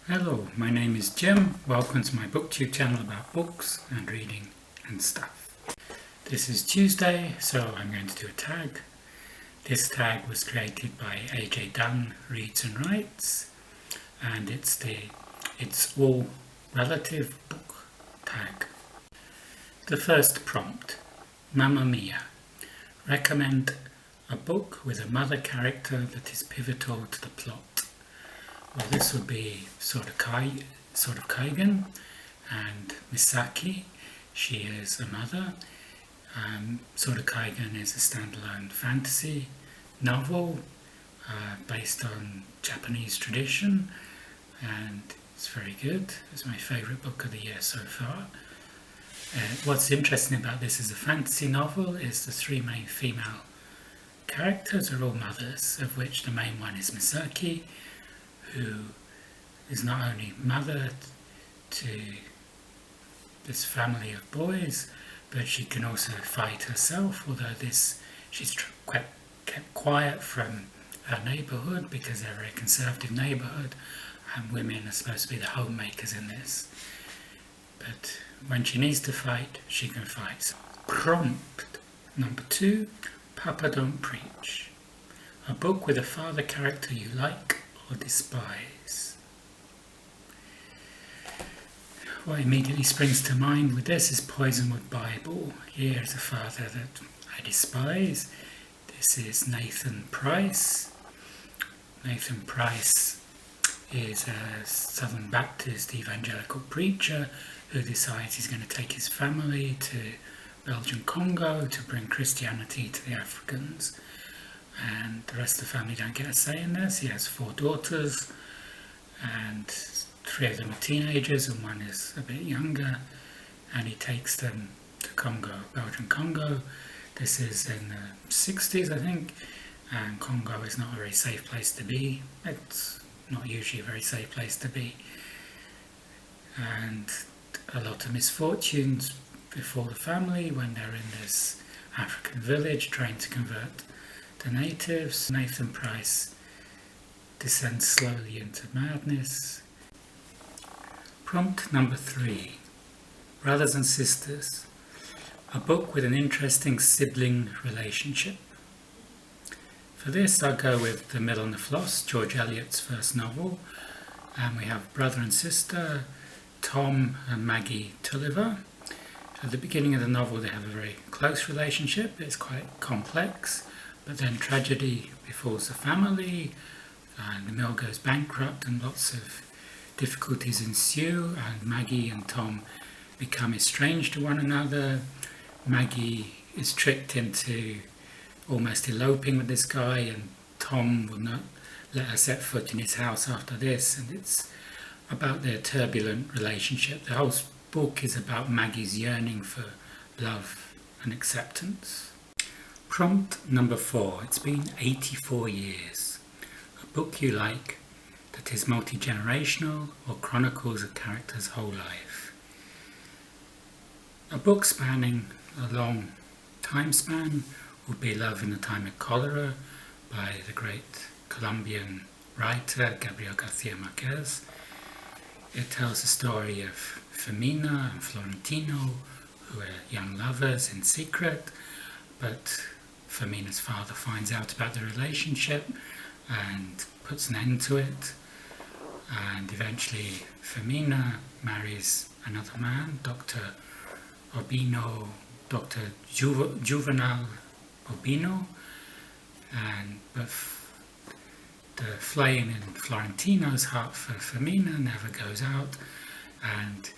Hello, my name is Jim. Welcome to my booktube channel about books and reading and stuff. This is Tuesday, so I'm going to do a tag. This tag was created by AJ Dunn, Reads and Writes, and it's all relative book tag. The first prompt, Mamma Mia. Recommend a book with a mother character that is pivotal to the plot. Well, this would be sort of Kaigan and Misaki. She is a mother. Sort of Kaigan is a standalone fantasy novel based on Japanese tradition, and it's very good. It's my favourite book of the year so far. What's interesting about this as a fantasy novel is the three main female characters are all mothers, of which the main one is Misaki, who is not only mother to this family of boys, but she can also fight herself, although she's kept quiet from her neighbourhood because they're a very conservative neighbourhood and women are supposed to be the homemakers in this. But when she needs to fight, she can fight. Prompt number 2, Papa Don't Preach. A book with a father character you like or despise. What immediately springs to mind with this is Poisonwood Bible. Here is a father that I despise. This is Nathan Price. Nathan Price is a Southern Baptist evangelical preacher who decides he's going to take his family to Belgian Congo to bring Christianity to the Africans. And the rest of the family don't get a say in this. He has 4 daughters, and 3 of them are teenagers and 1 is a bit younger, and he takes them to Congo, Belgian Congo. This is in the 60s, I think, and Congo is not a very safe place to be. It's not usually a very safe place to be, and a lot of misfortunes before the family when they're in this African village trying to convert the natives. Nathan Price descends slowly into madness. Prompt number 3, Brothers and Sisters. A book with an interesting sibling relationship. For this I'll go with The Mill on the Floss, George Eliot's first novel, and we have brother and sister, Tom and Maggie Tulliver. At the beginning of the novel they have a very close relationship. It's quite complex. But then tragedy befalls the family, and the mill goes bankrupt and lots of difficulties ensue, and Maggie and Tom become estranged to one another. Maggie is tricked into almost eloping with this guy, and Tom will not let her set foot in his house after this, and it's about their turbulent relationship. The whole book is about Maggie's yearning for love and acceptance. Prompt number 4. It's been 84 years. A book you like that is multi-generational or chronicles a character's whole life. A book spanning a long time span would be Love in the Time of Cholera by the great Colombian writer Gabriel Garcia Marquez. It tells the story of Femina and Florentino, who are young lovers in secret, but Femina's father finds out about the relationship and puts an end to it, and eventually Femina marries another man, Dr. Juvenal Urbino, but the flame in Florentino's heart for Femina never goes out, and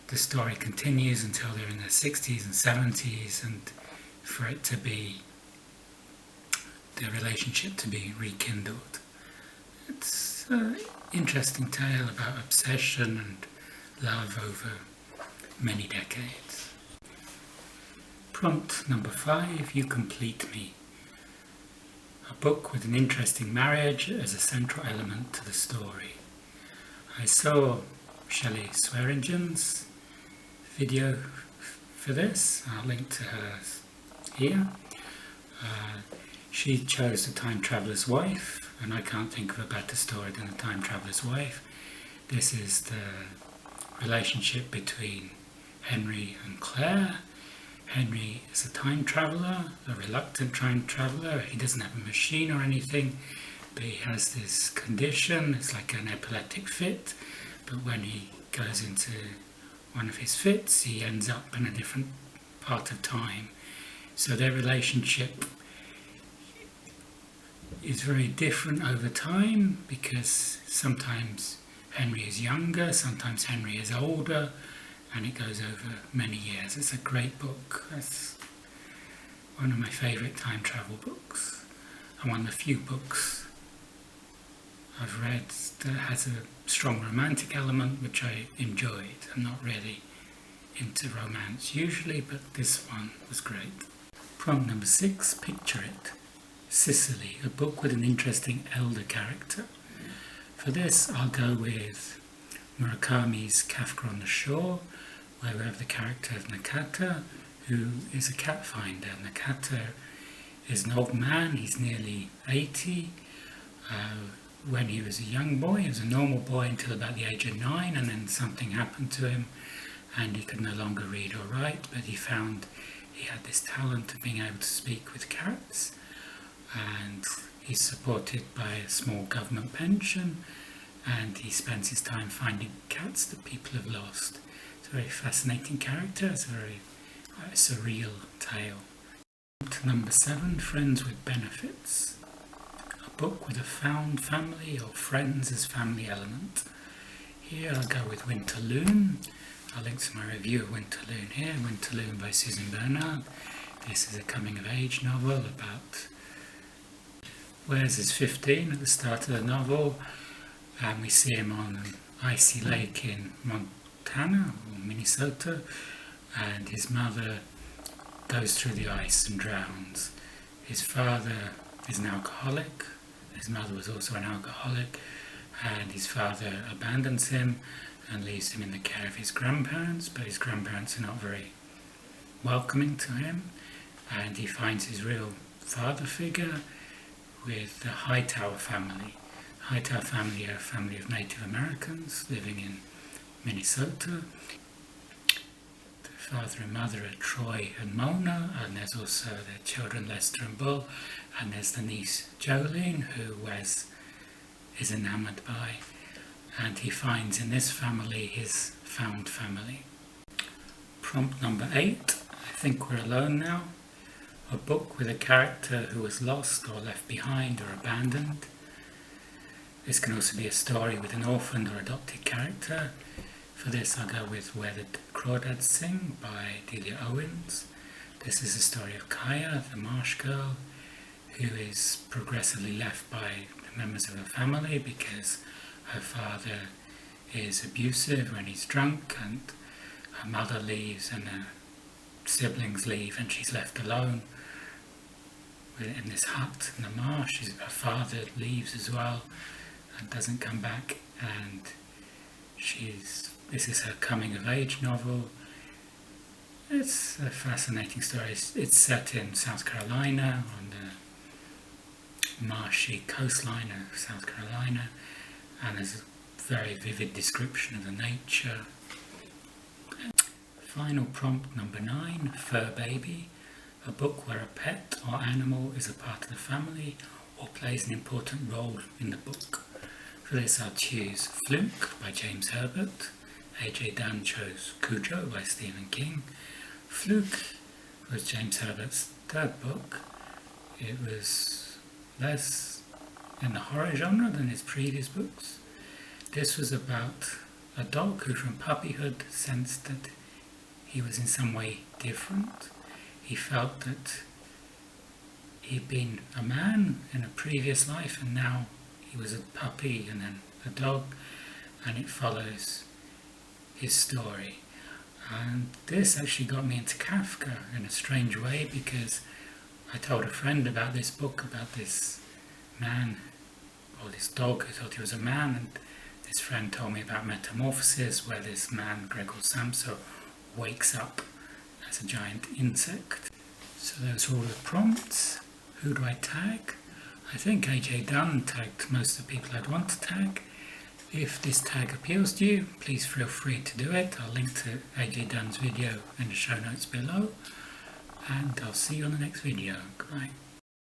the story continues until they're in their 60s and 70s, and for it to be their relationship to be rekindled. It's an interesting tale about obsession and love over many decades. Prompt number 5, You Complete Me. A book with an interesting marriage as a central element to the story. I saw Shelley Swearingen's video for this. I'll link to hers here. She chose The Time Traveller's Wife, and I can't think of a better story than The Time Traveller's Wife. This is the relationship between Henry and Claire. Henry is a time traveller, a reluctant time traveller. He doesn't have a machine or anything, but he has this condition. It's like an epileptic fit, but when he goes into one of his fits, he ends up in a different part of time. So their relationship is very different over time, because sometimes Henry is younger, sometimes Henry is older, and it goes over many years. It's a great book. It's one of my favourite time travel books, and one of the few books I've read that has a strong romantic element, which I enjoyed. I'm not really into romance usually, but this one was great. Prompt number 6, picture it. Sicily, a book with an interesting elder character. For this, I'll go with Murakami's Kafka on the Shore, where we have the character of Nakata, who is a cat finder. Nakata is an old man, he's nearly 80. When he was a young boy, he was a normal boy until about the age of 9, and then something happened to him and he could no longer read or write, but he found he had this talent of being able to speak with cats, and he's supported by a small government pension, and he spends his time finding cats that people have lost. It's a very fascinating character. It's a very surreal tale. Number 7, Friends with Benefits. A book with a found family or friends as family element. Here I'll go with Winterloon. I'll link to my review of Winterloon here. Winterloon by Susan Bernard. This is a coming-of-age novel about Wes is 15 at the start of the novel, and we see him on an icy lake in Montana or Minnesota, and his mother goes through the ice and drowns. His father is an alcoholic, his mother was also an alcoholic, and his father abandons him and leaves him in the care of his grandparents, but his grandparents are not very welcoming to him, and he finds his real father figure with the Hightower family. The Hightower family are a family of Native Americans living in Minnesota. The father and mother are Troy and Mona, and there's also their children Lester and Bull, and there's the niece Jolene, who Wes is enamoured by, and he finds in this family his found family. Prompt number 8, I Think We're Alone Now. A book with a character who was lost or left behind or abandoned. This can also be a story with an orphaned or adopted character. For this I'll go with Where the Crawdads Sing by Delia Owens. This is the story of Kaya, the marsh girl, who is progressively left by the members of her family because her father is abusive when he's drunk, and her mother leaves and her siblings leave, and she's left alone in this hut in the marsh. Her father leaves as well and doesn't come back, and this is her coming of age novel. It's a fascinating story. It's set in South Carolina, on the marshy coastline of South Carolina, and there's a very vivid description of the nature. Final prompt number 9, Fur Baby. A book where a pet or animal is a part of the family or plays an important role in the book. For this I'll choose Fluke by James Herbert. A.J. Dunn chose Cujo by Stephen King. Fluke was James Herbert's third book. It was less in the horror genre than his previous books. This was about a dog who from puppyhood sensed that he was in some way different. He felt that he'd been a man in a previous life, and now he was a puppy and then a dog, and it follows his story. And this actually got me into Kafka in a strange way, because I told a friend about this book, about this man, or this dog who thought he was a man, and this friend told me about Metamorphosis, where this man, Gregor Samsa, wakes up as a giant insect. So those are all the prompts. Who do I tag? I think A.J. Dunn tagged most of the people I'd want to tag. If this tag appeals to you, please feel free to do it. I'll link to AJ Dunn's video in the show notes below, and I'll see you on the next video. Goodbye.